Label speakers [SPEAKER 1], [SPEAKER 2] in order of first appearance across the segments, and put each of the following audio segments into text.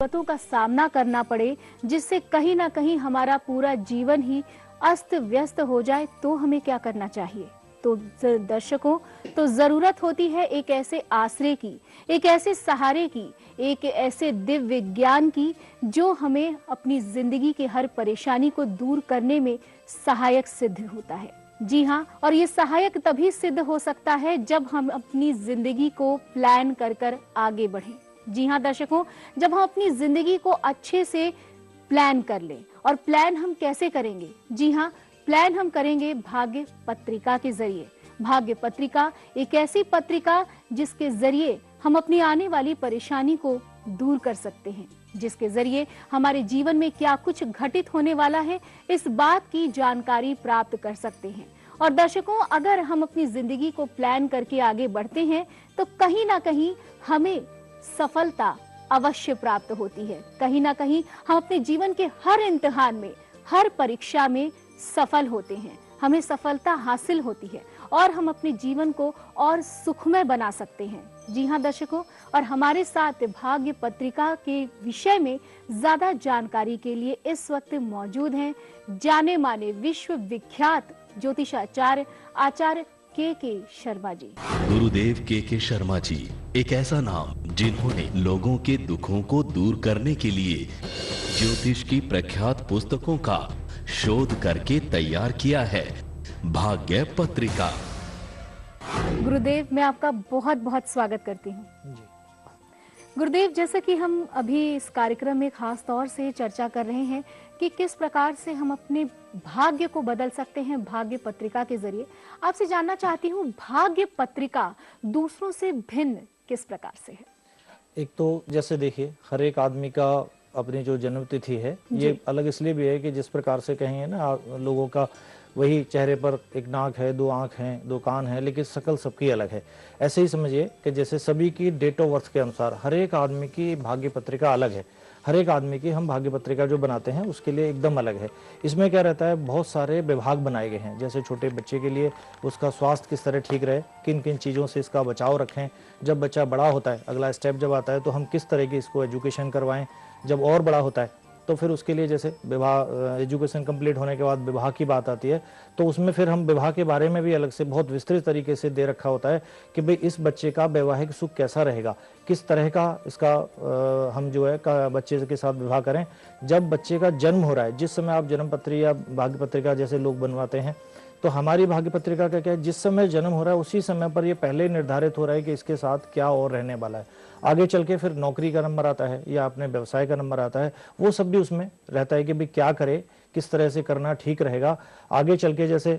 [SPEAKER 1] मुसीबतों का सामना करना पड़े, जिससे कहीं ना कहीं हमारा पूरा जीवन ही अस्त व्यस्त हो जाए, तो हमें क्या करना चाहिए? तो दर्शकों, तो जरूरत होती है एक ऐसे आश्रय की, एक ऐसे सहारे की, एक ऐसे दिव्य ज्ञान की जो हमें अपनी जिंदगी की हर परेशानी को दूर करने में सहायक सिद्ध होता है। जी हाँ, और ये सहायक तभी सिद्ध हो सकता है जब हम अपनी जिंदगी को प्लान कर कर आगे बढ़ें। जी हाँ दर्शकों, जब हम अपनी जिंदगी को अच्छे से प्लान कर लें। और प्लान हम कैसे करेंगे? जी हाँ, प्लान हम करेंगे भाग्य पत्रिका के जरिए। भाग्य पत्रिका एक ऐसी पत्रिका जिसके जरिए हम अपनी आने वाली परेशानी को दूर कर सकते हैं, जिसके जरिए हमारे जीवन में क्या कुछ घटित होने वाला है, इस बात की जानकारी प्राप्त कर सकते हैं। और दर्शकों, अगर हम अपनी जिंदगी को प्लान करके आगे बढ़ते हैं तो कहीं ना कहीं हमें सफलता अवश्य प्राप्त होती है। कहीं ना कहीं हम अपने जीवन के हर इम्तिहान में, हर परीक्षा में सफल होते हैं, हमें सफलता हासिल होती है और हम अपने जीवन को और सुखमय बना सकते हैं। जी हाँ दर्शकों, और हमारे साथ भाग्य पत्रिका के विषय में ज्यादा जानकारी के लिए इस वक्त मौजूद हैं जाने माने विश्व विख्यात ज्योतिषाचार्य आचार्य के शर्मा जी।
[SPEAKER 2] गुरुदेव के शर्मा जी एक ऐसा नाम जिन्होंने लोगों के दुखों को दूर करने के लिए ज्योतिष की प्रख्यात पुस्तकों का शोध करके तैयार किया है भाग्य पत्रिका।
[SPEAKER 1] गुरुदेव, मैं आपका बहुत बहुत स्वागत करती हूँ। गुरुदेव, जैसे कि हम अभी इस कार्यक्रम में खास तौर से चर्चा कर रहे हैं कि किस प्रकार से हम अपने भाग्य को बदल सकते हैं भाग्य पत्रिका के जरिए, आपसे जानना चाहती हूँ भाग्य पत्रिका दूसरों से भिन्न किस प्रकार से है?
[SPEAKER 3] एक तो जैसे देखिए, हर एक आदमी का अपनी जो जन्म तिथि है ये अलग इसलिए भी है कि जिस प्रकार से कहेंगे ना, लोगों का वही चेहरे पर एक नाक है, दो आंख हैं, दो कान हैं, लेकिन शकल सबकी अलग है। ऐसे ही समझिए कि जैसे सभी की डेट ऑफ बर्थ के अनुसार हर एक आदमी की भाग्य पत्रिका अलग है। हर एक आदमी की हम भाग्य पत्रिका जो बनाते हैं उसके लिए एकदम अलग है। इसमें क्या रहता है, बहुत सारे विभाग बनाए गए हैं। जैसे छोटे बच्चे के लिए उसका स्वास्थ्य किस तरह ठीक रहे, किन किन चीज़ों से इसका बचाव रखें, जब बच्चा बड़ा होता है, अगला स्टेप जब आता है तो हम किस तरह की इसको एजुकेशन करवाएं, जब और बड़ा होता है तो फिर उसके लिए जैसे विवाह, एजुकेशन कंप्लीट होने के बाद विवाह की बात आती है, तो उसमें फिर हम विवाह के बारे में भी अलग से बहुत विस्तृत तरीके से दे रखा होता है कि भाई इस बच्चे का वैवाहिक सुख कैसा रहेगा, किस तरह का इसका हम जो है का बच्चे के साथ विवाह करें। जब बच्चे का जन्म हो रहा है, जिस समय आप जन्म पत्री या भाग्य पत्रिका जैसे लोग बनवाते हैं, तो हमारी भाग्य पत्रिका का क्या है, जिस समय जन्म हो रहा है उसी समय पर ये पहले निर्धारित हो रहा है कि इसके साथ क्या और रहने वाला है। आगे चल के फिर नौकरी का नंबर आता है या अपने व्यवसाय का नंबर आता है, वो सब भी उसमें रहता है कि भाई क्या करे, किस तरह से करना ठीक रहेगा। आगे चल के जैसे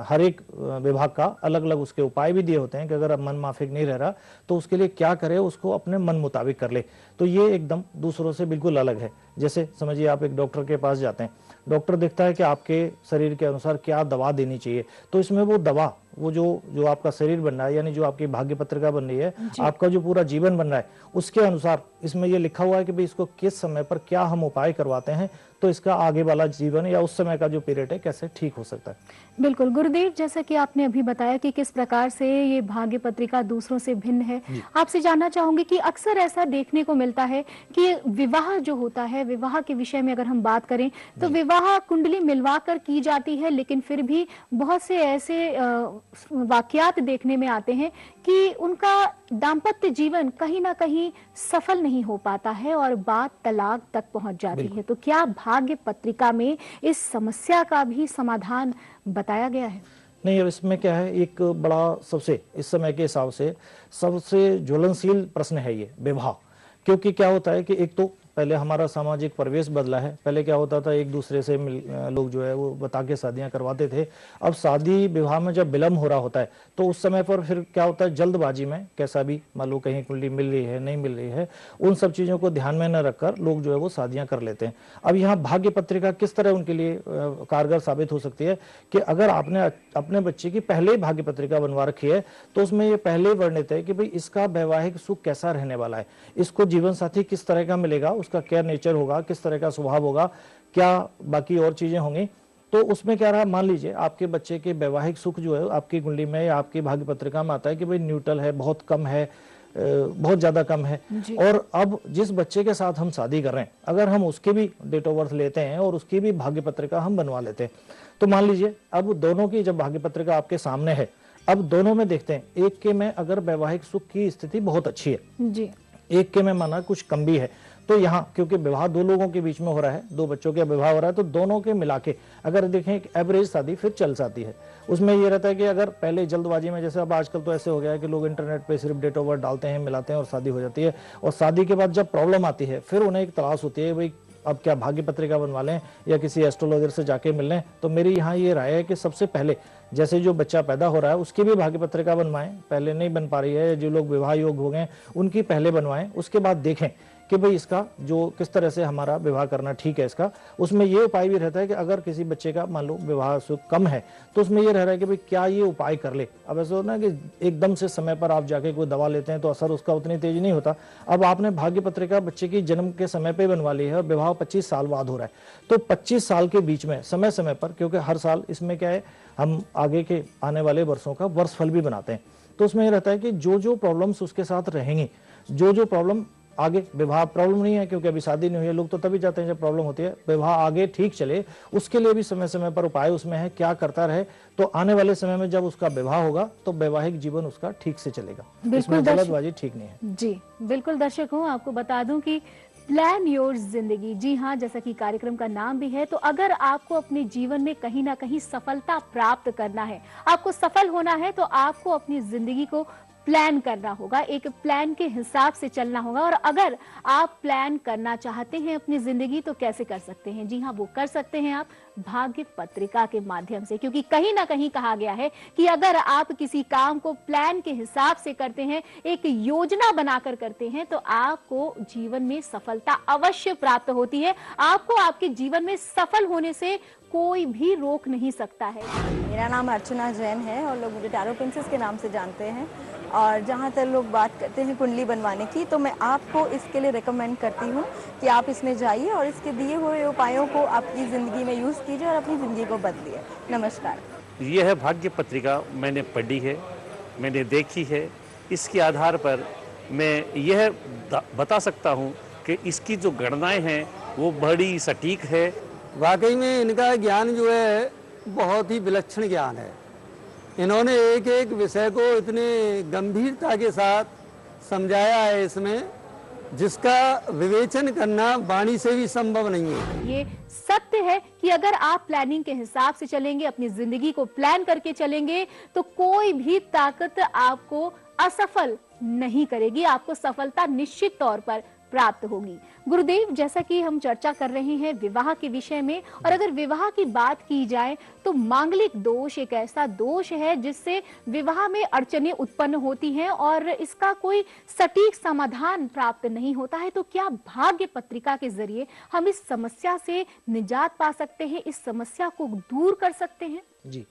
[SPEAKER 3] हर एक विभाग का अलग अलग उसके उपाय भी दिए होते हैं कि अगर मन माफिक नहीं रह रहा तो उसके लिए क्या करे, उसको अपने मन मुताबिक कर ले। तो ये एकदम दूसरों से बिल्कुल अलग है। जैसे समझिए आप एक डॉक्टर के पास जाते हैं, डॉक्टर देखता है कि आपके शरीर के अनुसार क्या दवा देनी चाहिए, तो इसमें वो दवा, वो जो आपका शरीर बन रहा है, यानी जो आपकी भाग्य पत्रिका बन रही है, आपका जो पूरा जीवन बन रहा है, उसके अनुसार इसमें ये लिखा हुआ है कि भाई इसको किस समय पर क्या हम उपाय करवाते हैं तो इसका आगे वाला जीवन या उस समय का जो पीरियड है कैसे ठीक हो सकता है।
[SPEAKER 1] बिल्कुल गुरुदेव, जैसा कि आपने अभी बताया कि किस प्रकार से ये भाग्य पत्रिका दूसरों से भिन्न है, आपसे जानना चाहूंगी कि अक्सर ऐसा देखने को मिलता है कि विवाह जो होता है, विवाह के विषय में अगर हम बात करें तो विवाह कुंडली मिलवा कर की जाती है, लेकिन फिर भी बहुत से ऐसे वाकयात देखने में आते हैं कि उनका दाम्पत्य जीवन कहीं ना कहीं सफल नहीं हो पाता है और बात तलाक तक पहुंच जाती है। तो क्या भाग्य पत्रिका में इस समस्या का भी समाधान बताया गया है?
[SPEAKER 3] नहीं, अब इसमें क्या है, एक बड़ा सबसे इस समय के हिसाब से सबसे ज्वलनशील प्रश्न है ये विवाह। क्योंकि क्या होता है कि एक तो पहले हमारा सामाजिक परिवेश बदला है। पहले क्या होता था, एक दूसरे से लोग जो है वो बता के शादियां करवाते थे। अब शादी विवाह में जब विलम्ब हो रहा होता है तो उस समय पर फिर क्या होता है, जल्दबाजी में कैसा भी मान लो कहीं कुंडली मिल रही है नहीं मिल रही है, उन सब चीजों को ध्यान में न रखकर लोग जो है वो शादियां कर लेते हैं। अब यहाँ भाग्य पत्रिका किस तरह उनके लिए कारगर साबित हो सकती है कि अगर आपने अपने बच्चे की पहले ही भाग्य पत्रिका बनवा रखी है तो उसमें ये पहले ही वर्णित है कि भाई इसका वैवाहिक सुख कैसा रहने वाला है, इसको जीवन साथी किस तरह का मिलेगा, उसका क्या नेचर होगा, किस तरह का स्वभाव होगा, क्या बाकी और चीजें होंगी। तो उसमें क्या रहा, मान लीजिए आपके बच्चे के वैवाहिक सुख जो है आपकी कुंडली में या आपकी भाग्य पत्रिका में आता है कि भाई न्यूट्रल है, बहुत कम है, बहुत ज्यादा कम है।
[SPEAKER 1] जी।
[SPEAKER 3] और अब जिस बच्चे के साथ हम शादी कर रहे हैं, अगर हम उसकी भी डेट ऑफ बर्थ लेते हैं और उसकी भी भाग्य पत्रिका हम बनवा लेते हैं, तो मान लीजिए अब दोनों की जब भाग्य पत्रिका आपके सामने है, अब दोनों में देखते हैं, एक के में अगर वैवाहिक सुख की स्थिति बहुत अच्छी है
[SPEAKER 1] जी।
[SPEAKER 3] एक के में माना कुछ कम भी है, तो यहाँ क्योंकि विवाह दो लोगों के बीच में हो रहा है, दो बच्चों का विवाह हो रहा है, तो दोनों के मिला के अगर देखें एक एवरेज शादी फिर चल जाती है। उसमें ये रहता है कि अगर पहले जल्दबाजी में, जैसे अब आजकल तो ऐसे हो गया है कि लोग इंटरनेट पे सिर्फ डेट ऑफ बर्थ डालते हैं, मिलाते हैं और शादी हो जाती है, और शादी के बाद जब प्रॉब्लम आती है फिर उन्हें एक तलाश होती है, भाई अब क्या भाग्य पत्रिका बनवा लें या किसी एस्ट्रोलॉजर से जाके मिल लें। तो मेरी यहाँ ये राय है कि सबसे पहले जैसे जो बच्चा पैदा हो रहा है उसकी भी भाग्य पत्रिका बनवाएं, पहले नहीं बन पा रही है, जो लोग विवाह योग्य हो गए उनकी पहले बनवाएं, उसके बाद देखें कि भाई इसका जो किस तरह से हमारा विवाह करना ठीक है इसका। उसमें ये उपाय भी रहता है कि अगर किसी बच्चे का मान लो विवाह सुख कम है, तो उसमें ये रह रहा है कि भाई क्या ये उपाय कर ले। अब ऐसा होता है कि एकदम से समय पर आप जाके कोई दवा लेते हैं तो असर उसका उतनी तेज नहीं होता। अब आपने भाग्य पत्रिका बच्चे की जन्म के समय पे बनवा ली है और विवाह 25 साल बाद हो रहा है, तो 25 साल के बीच में समय समय पर, क्योंकि हर साल इसमें क्या है, हम आगे के आने वाले वर्षों का वर्षफल भी बनाते हैं, तो उसमें ये रहता है कि जो जो प्रॉब्लम्स उसके साथ रहेंगी, जो जो प्रॉब्लम आगे, विवाह प्रॉब्लम नहीं है क्योंकि अभी शादी नहीं हुई है, लोग तो तभी जाते हैं जब प्रॉब्लम होती है, विवाह आगे ठीक चले उसके लिए भी समय समय पर उपाय उसमें है, क्या करता रहे तो आने वाले समय में जब उसका विवाह होगा तो वैवाहिक जीवन उसका ठीक से चलेगा। इसमें जल्दबाजी ठीक नहीं है।
[SPEAKER 1] जी बिल्कुल दर्शकों, आपको बता दूं कि प्लान योर जिंदगी, जी हाँ, जैसा कि कार्यक्रम का नाम भी है, तो अगर आपको अपने जीवन में कहीं ना कहीं सफलता प्राप्त करना है, आपको सफल होना है, तो आपको अपनी जिंदगी को प्लान करना होगा, एक प्लान के हिसाब से चलना होगा। और अगर आप प्लान करना चाहते हैं अपनी जिंदगी तो कैसे कर सकते हैं? जी हाँ, वो कर सकते हैं आप भाग्य पत्रिका के माध्यम से, क्योंकि कहीं ना कहीं कहा गया है कि अगर आप किसी काम को प्लान के हिसाब से करते हैं, एक योजना बनाकर करते हैं, तो आपको जीवन में सफलता अवश्य प्राप्त होती है। आपको आपके जीवन में सफल होने से कोई भी रोक नहीं सकता है।
[SPEAKER 4] मेरा नाम अर्चना जैन है और लोग मुझे टैरो प्रिंसेस के नाम से जानते हैं। और जहाँ तक लोग बात करते हैं कुंडली बनवाने की, तो मैं आपको इसके लिए रिकमेंड करती हूँ कि आप इसमें जाइए और इसके दिए हुए उपायों को आपकी ज़िंदगी में यूज़ कीजिए और अपनी ज़िंदगी को बदलिए। नमस्कार।
[SPEAKER 5] यह है भाग्य पत्रिका, मैंने पढ़ी है, मैंने देखी है। इसके आधार पर मैं यह बता सकता हूँ कि इसकी जो गणनाएं हैं वो बड़ी सटीक है।
[SPEAKER 6] वाकई में इनका ज्ञान जो है बहुत ही विलक्षण ज्ञान है। इन्होंने एक एक विषय को इतने गंभीरता के साथ समझाया है इसमें, जिसका विवेचन करना वाणी से भी संभव नहीं है।
[SPEAKER 1] ये सत्य है कि अगर आप प्लानिंग के हिसाब से चलेंगे, अपनी जिंदगी को प्लान करके चलेंगे, तो कोई भी ताकत आपको असफल नहीं करेगी, आपको सफलता निश्चित तौर पर प्राप्त होगी। गुरुदेव, जैसा कि हम चर्चा कर रहे हैं विवाह के विषय में, और अगर विवाह की बात की जाए तो मांगलिक दोष एक ऐसा दोष है जिससे विवाह में अड़चनें उत्पन्न होती हैं और इसका कोई सटीक समाधान प्राप्त नहीं होता है। तो क्या भाग्य पत्रिका के जरिए हम इस समस्या से निजात पा सकते हैं, इस समस्या को दूर कर सकते हैं?
[SPEAKER 3] जी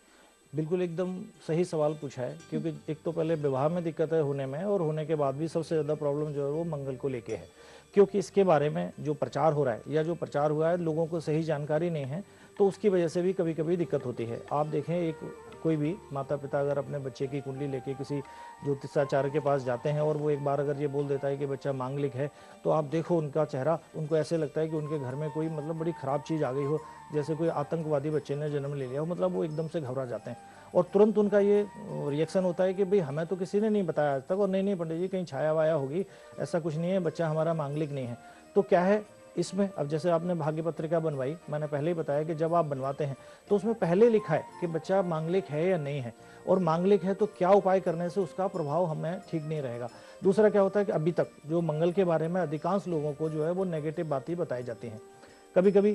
[SPEAKER 3] बिल्कुल, एकदम सही सवाल पूछा है, क्योंकि एक तो पहले विवाह में दिक्कत है होने में, और होने के बाद भी सबसे ज़्यादा प्रॉब्लम जो है वो मंगल को लेके है, क्योंकि इसके बारे में जो प्रचार हो रहा है या जो प्रचार हुआ है लोगों को सही जानकारी नहीं है, तो उसकी वजह से भी कभी कभी दिक्कत होती है। आप देखें, एक कोई भी माता पिता अगर अपने बच्चे की कुंडली लेके किसी ज्योतिषाचार्य के पास जाते हैं और वो एक बार अगर ये बोल देता है कि बच्चा मांगलिक है, तो आप देखो उनका चेहरा, उनको ऐसे लगता है कि उनके घर में कोई मतलब बड़ी ख़राब चीज़ आ गई हो, जैसे कोई आतंकवादी बच्चे ने जन्म ले लिया हो, मतलब वो एकदम से घबरा जाते हैं और तुरंत उनका ये रिएक्शन होता है कि भाई हमें तो किसी ने नहीं बताया आज तक, और नहीं पंडित जी कहीं छाया वाया होगी, ऐसा कुछ नहीं है, बच्चा हमारा मांगलिक नहीं है। तो क्या है इसमें, अब जैसे आपने भाग्य पत्रिका बनवाई, मैंने पहले ही बताया कि जब आप बनवाते हैं तो उसमें पहले लिखा है कि बच्चा मांगलिक है या नहीं है, और मांगलिक है तो क्या उपाय करने से उसका प्रभाव हमें ठीक नहीं रहेगा। दूसरा क्या होता है कि अभी तक जो मंगल के बारे में अधिकांश लोगों को जो है वो नेगेटिव बातें बताई जाती हैं। कभी कभी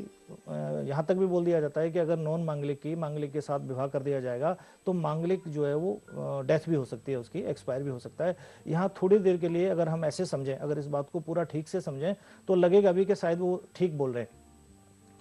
[SPEAKER 3] यहाँ तक भी बोल दिया जाता है कि अगर नॉन मांगलिक के साथ विवाह कर दिया जाएगा तो मांगलिक जो है वो डेथ भी हो सकती है, उसकी एक्सपायर भी हो सकता है। यहाँ थोड़ी देर के लिए अगर हम ऐसे समझें, अगर इस बात को पूरा ठीक से समझें, तो लगेगा भी कि शायद वो ठीक बोल रहे हैं।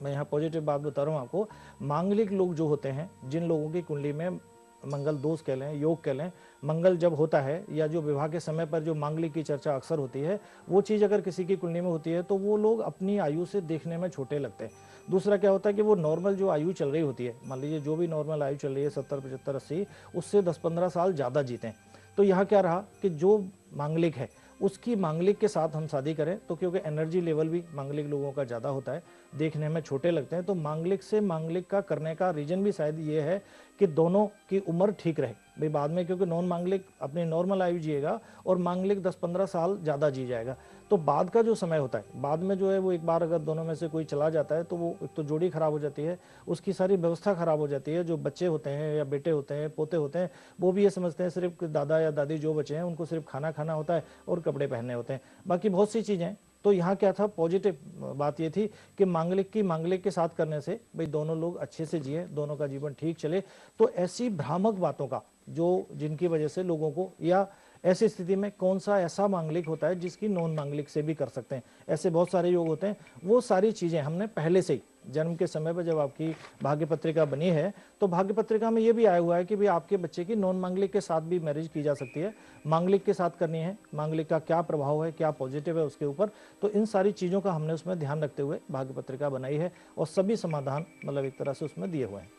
[SPEAKER 3] मैं यहाँ पॉजिटिव बात बता रहा हूँ आपको। मांगलिक लोग जो होते हैं, जिन लोगों की कुंडली में मंगल दोष कह लें, योग कह लें, मंगल जब होता है या जो विवाह के समय पर जो मांगलिक की चर्चा अक्सर होती है, वो चीज़ अगर किसी की कुंडली में होती है तो वो लोग अपनी आयु से देखने में छोटे लगते हैं। दूसरा क्या होता है कि वो नॉर्मल जो आयु चल रही होती है, मान लीजिए जो भी नॉर्मल आयु चल रही है 70, 75, 80, उससे 10-15 साल ज़्यादा जीते हैं। तो यहाँ क्या रहा कि जो मांगलिक है उसकी मांगलिक के साथ हम शादी करें तो क्योंकि एनर्जी लेवल भी मांगलिक लोगों का ज़्यादा होता है, देखने में छोटे लगते हैं, तो मांगलिक से मांगलिक का करने का रीजन भी शायद ये है कि दोनों की उम्र ठीक रहे भाई बाद में, क्योंकि नॉन मांगलिक अपनी नॉर्मल आयु जिएगा और मांगलिक 10-15 साल ज़्यादा जी जाएगा। तो बाद का जो समय होता है, बाद में जो है वो एक बार अगर दोनों में से कोई चला जाता है तो वो एक तो जोड़ी खराब हो जाती है, उसकी सारी व्यवस्था खराब हो जाती है। जो बच्चे होते हैं या बेटे होते हैं, पोते होते हैं, वो भी ये समझते हैं सिर्फ दादा या दादी जो बचे हैं उनको सिर्फ खाना खाना होता है और कपड़े पहनने होते हैं, बाकी बहुत सी चीज़ें हैं। तो यहाँ क्या था, पॉजिटिव बात ये थी कि मांगलिक की मांगलिक के साथ करने से भाई दोनों लोग अच्छे से जिए, दोनों का जीवन ठीक चले। तो ऐसी भ्रामक बातों का जो जिनकी वजह से लोगों को, या ऐसी स्थिति में कौन सा ऐसा मांगलिक होता है जिसकी नॉन मांगलिक से भी कर सकते हैं, ऐसे बहुत सारे योग होते हैं। वो सारी चीज़ें हमने पहले से ही जन्म के समय पर जब आपकी भाग्य पत्रिका बनी है तो भाग्य पत्रिका में ये भी आया हुआ है कि भाई आपके बच्चे की नॉन मांगलिक के साथ भी मैरिज की जा सकती है, मांगलिक के साथ करनी है, मांगलिक का क्या प्रभाव है, क्या पॉजिटिव है उसके ऊपर। तो इन सारी चीज़ों का हमने उसमें ध्यान रखते हुए भाग्य पत्रिका बनाई है और सभी समाधान मतलब एक तरह से उसमें दिए हुए हैं।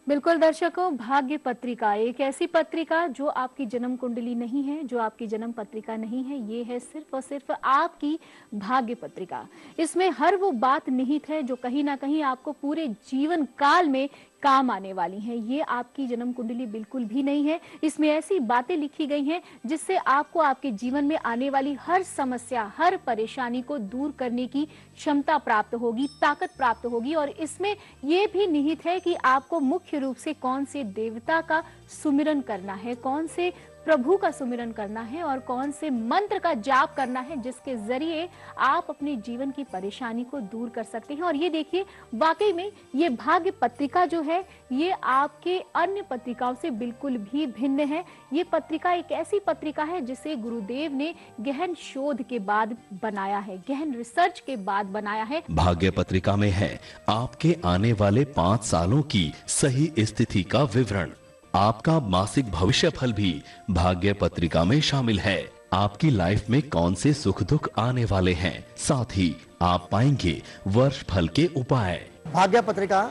[SPEAKER 1] बिल्कुल दर्शकों, भाग्य पत्रिका एक ऐसी पत्रिका जो आपकी जन्म कुंडली नहीं है, जो आपकी जन्म पत्रिका नहीं है, ये है सिर्फ और सिर्फ आपकी भाग्य पत्रिका। इसमें हर वो बात निहित है जो कहीं ना कहीं आपको पूरे जीवन काल में काम आने वाली हैं। ये आपकी जन्म कुंडली बिल्कुल भी नहीं है। इसमें ऐसी बातें लिखी गई हैं जिससे आपको आपके जीवन में आने वाली हर समस्या, हर परेशानी को दूर करने की क्षमता प्राप्त होगी, ताकत प्राप्त होगी। और इसमें ये भी निहित है कि आपको मुख्य रूप से कौन से देवता का सुमिरन करना है, कौन से प्रभु का सुमिरन करना है और कौन से मंत्र का जाप करना है जिसके जरिए आप अपने जीवन की परेशानी को दूर कर सकते हैं। और ये देखिए, वाकई में ये भाग्य पत्रिका जो है ये आपके अन्य पत्रिकाओं से बिल्कुल भी भिन्न है। ये पत्रिका एक ऐसी पत्रिका है जिसे गुरुदेव ने गहन शोध के बाद बनाया है, गहन रिसर्च के बाद बनाया है।
[SPEAKER 2] भाग्य पत्रिका में है आपके आने वाले 5 सालों की सही स्थिति का विवरण। आपका मासिक भविष्य फल भी भाग्य पत्रिका में शामिल है। आपकी लाइफ में कौन से सुख दुख आने वाले हैं, साथ ही आप पाएंगे वर्ष फल के उपाय।
[SPEAKER 7] भाग्य पत्रिका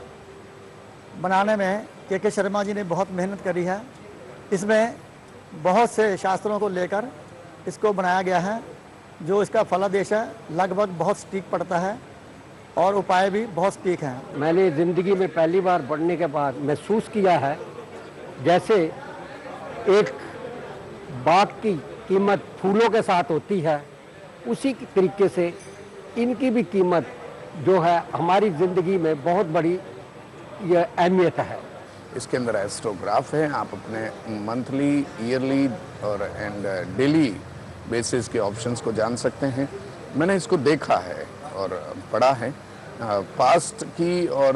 [SPEAKER 7] बनाने में के शर्मा जी ने बहुत मेहनत करी है। इसमें बहुत से शास्त्रों को लेकर इसको बनाया गया है। जो इसका फलादेश है लगभग बहुत सटीक पड़ता है और उपाय भी बहुत सटीक हैं।
[SPEAKER 6] मैंने ज़िंदगी में पहली बार पढ़ने के बाद महसूस किया है जैसे एक बाग की कीमत फूलों के साथ होती है, उसी तरीके से इनकी भी कीमत जो है हमारी ज़िंदगी में बहुत बड़ी ये अहमियत है।
[SPEAKER 8] इसके अंदर एस्ट्रोग्राफ है, आप अपने मंथली, ईयरली और डेली बेसिस के ऑप्शंस को जान सकते हैं। मैंने इसको देखा है और पढ़ा है। पास्ट की और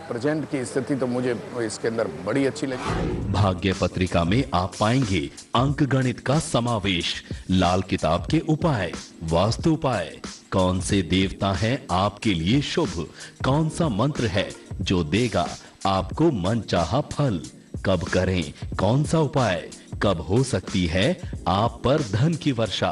[SPEAKER 8] प्रेजेंट की स्थिति तो मुझे इसके अंदर बड़ी अच्छी लगी।
[SPEAKER 2] भाग्य पत्रिका में आप पाएंगे अंक गणित का समावेश, लाल किताब के उपाय, वास्तु उपाय, कौन से देवता हैं आपके लिए शुभ, कौन सा मंत्र है जो देगा आपको मनचाहा फल, कब करें कौन सा उपाय, कब हो सकती है आप पर धन की वर्षा।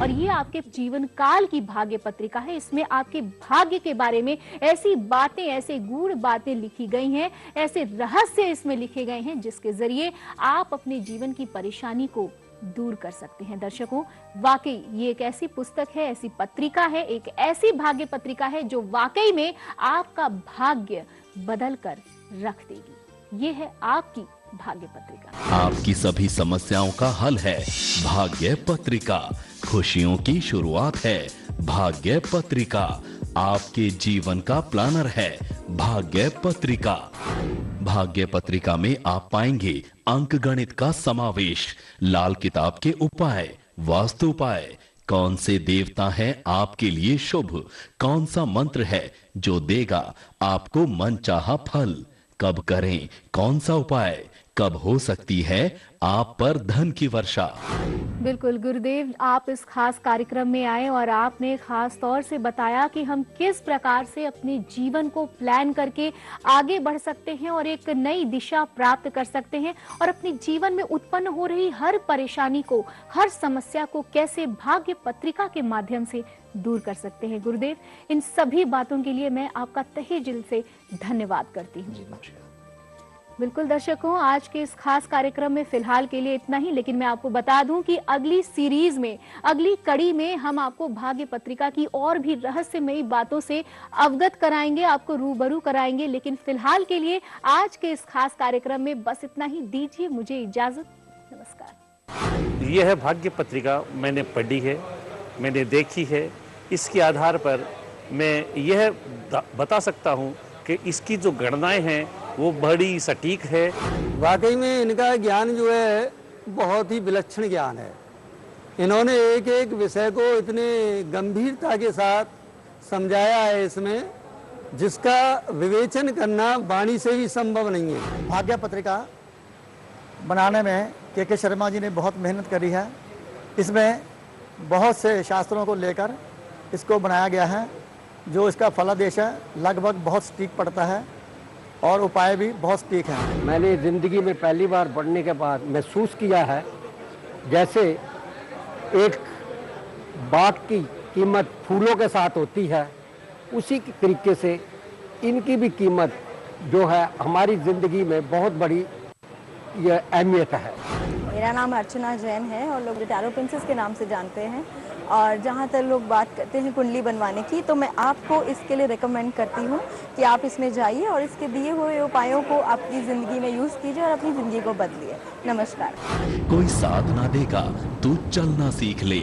[SPEAKER 1] और ये आपके जीवन काल की भाग्य पत्रिका है। इसमें आपके भाग्य के बारे में ऐसी बातें, ऐसे गूढ़ बातें लिखी गई हैं, ऐसे रहस्य इसमें लिखे गए हैं जिसके जरिए आप अपने जीवन की परेशानी को दूर कर सकते हैं। दर्शकों, वाकई ये एक ऐसी पुस्तक है, ऐसी पत्रिका है, एक ऐसी भाग्य पत्रिका है जो वाकई में आपका भाग्य बदल कर रख देगी। ये है आपकी भाग्य पत्रिका।
[SPEAKER 2] आपकी सभी समस्याओं का हल है भाग्य पत्रिका। खुशियों की शुरुआत है भाग्य पत्रिका। आपके जीवन का प्लानर है भाग्य पत्रिका। भाग्य पत्रिका में आप पाएंगे अंक गणित का समावेश, लाल किताब के उपाय, वास्तु उपाय, कौन से देवता हैं आपके लिए शुभ, कौन सा मंत्र है जो देगा आपको मनचाहा फल, कब करें कौन सा उपाय, कब हो सकती है आप पर धन की वर्षा।
[SPEAKER 1] बिल्कुल गुरुदेव, आप इस खास कार्यक्रम में आए और आपने खास तौर से बताया कि हम किस प्रकार से अपने जीवन को प्लान करके आगे बढ़ सकते हैं और एक नई दिशा प्राप्त कर सकते हैं और अपने जीवन में उत्पन्न हो रही हर परेशानी को, हर समस्या को कैसे भाग्य पत्रिका के माध्यम से दूर कर सकते हैं। गुरुदेव, इन सभी बातों के लिए मैं आपका तहे दिल से धन्यवाद करती हूँ। बिल्कुल दर्शकों, आज के इस खास कार्यक्रम में फिलहाल के लिए इतना ही, लेकिन मैं आपको बता दूं कि अगली सीरीज में, अगली कड़ी में हम आपको भाग्य पत्रिका की और भी रहस्यमयी बातों से अवगत कराएंगे, आपको रूबरू कराएंगे। लेकिन फिलहाल के लिए आज के इस खास कार्यक्रम में बस इतना ही। दीजिए मुझे इजाजत। नमस्कार।
[SPEAKER 5] यह भाग्य पत्रिका मैंने पढ़ी है, मैंने देखी है। इसके आधार पर मैं यह बता सकता हूँ कि इसकी जो गणनाएं हैं वो बड़ी सटीक है।
[SPEAKER 6] वाकई में इनका ज्ञान जो है बहुत ही विलक्षण ज्ञान है। इन्होंने एक एक विषय को इतने गंभीरता के साथ समझाया है इसमें, जिसका विवेचन करना वाणी से भी संभव नहीं है।
[SPEAKER 7] भाग्य पत्रिका बनाने में के शर्मा जी ने बहुत मेहनत करी है। इसमें बहुत से शास्त्रों को लेकर इसको बनाया गया है। जो इसका फलादेश है लगभग बहुत सटीक पड़ता है और उपाय भी बहुत सटीक हैं।
[SPEAKER 9] मैंने ज़िंदगी में पहली बार पढ़ने के बाद महसूस किया है जैसे एक बाग की कीमत फूलों के साथ होती है, उसी तरीके से इनकी भी कीमत जो है हमारी ज़िंदगी में बहुत बड़ी ये अहमियत है।
[SPEAKER 4] मेरा नाम अर्चना जैन है और लोग टैरो प्रिंसेस के नाम से जानते हैं। और जहाँ तक लोग बात करते हैं कुंडली बनवाने की, तो मैं आपको इसके लिए रिकमेंड करती हूँ कि आप इसमें जाइए और इसके दिए हुए उपायों को अपनी ज़िंदगी में यूज़ कीजिए और अपनी ज़िंदगी को बदलिए। नमस्कार।
[SPEAKER 2] कोई साथ ना देगा, तू चलना सीख ले।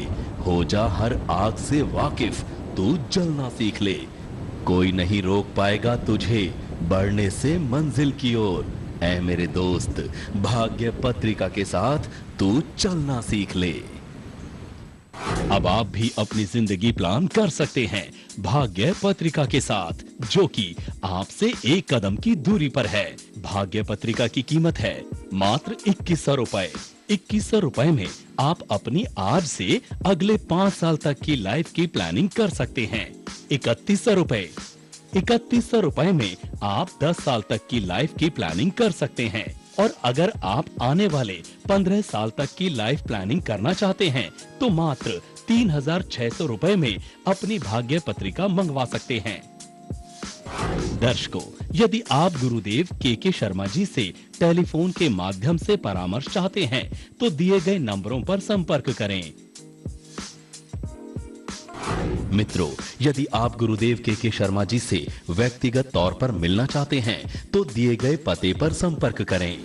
[SPEAKER 2] हो जा हर आग से वाकिफ, तू जलना सीख ले। कोई नहीं रोक पाएगा तुझे बढ़ने से मंजिल की ओर। ऐ मेरे दोस्त, भाग्य पत्रिका के साथ तू चलना सीख ले। अब आप भी अपनी जिंदगी प्लान कर सकते हैं भाग्य पत्रिका के साथ, जो कि आपसे एक कदम की दूरी पर है। भाग्य पत्रिका की कीमत है मात्र 2100 रुपए। 2100 रुपए में आप अपनी आज से अगले 5 साल तक की लाइफ की प्लानिंग कर सकते हैं। 3100 रुपए। 3100 रुपए में आप 10 साल तक की लाइफ की प्लानिंग कर सकते हैं। और अगर आप आने वाले 15 साल तक की लाइफ प्लानिंग करना चाहते हैं तो मात्र 3600 रुपए में अपनी भाग्य पत्रिका मंगवा सकते हैं। दर्शकों, यदि आप गुरुदेव के शर्मा जी से टेलीफोन के माध्यम से परामर्श चाहते हैं तो दिए गए नंबरों पर संपर्क करें। मित्रों, यदि आप गुरुदेव के शर्मा जी से व्यक्तिगत तौर पर मिलना चाहते हैं तो दिए गए पते पर संपर्क करें।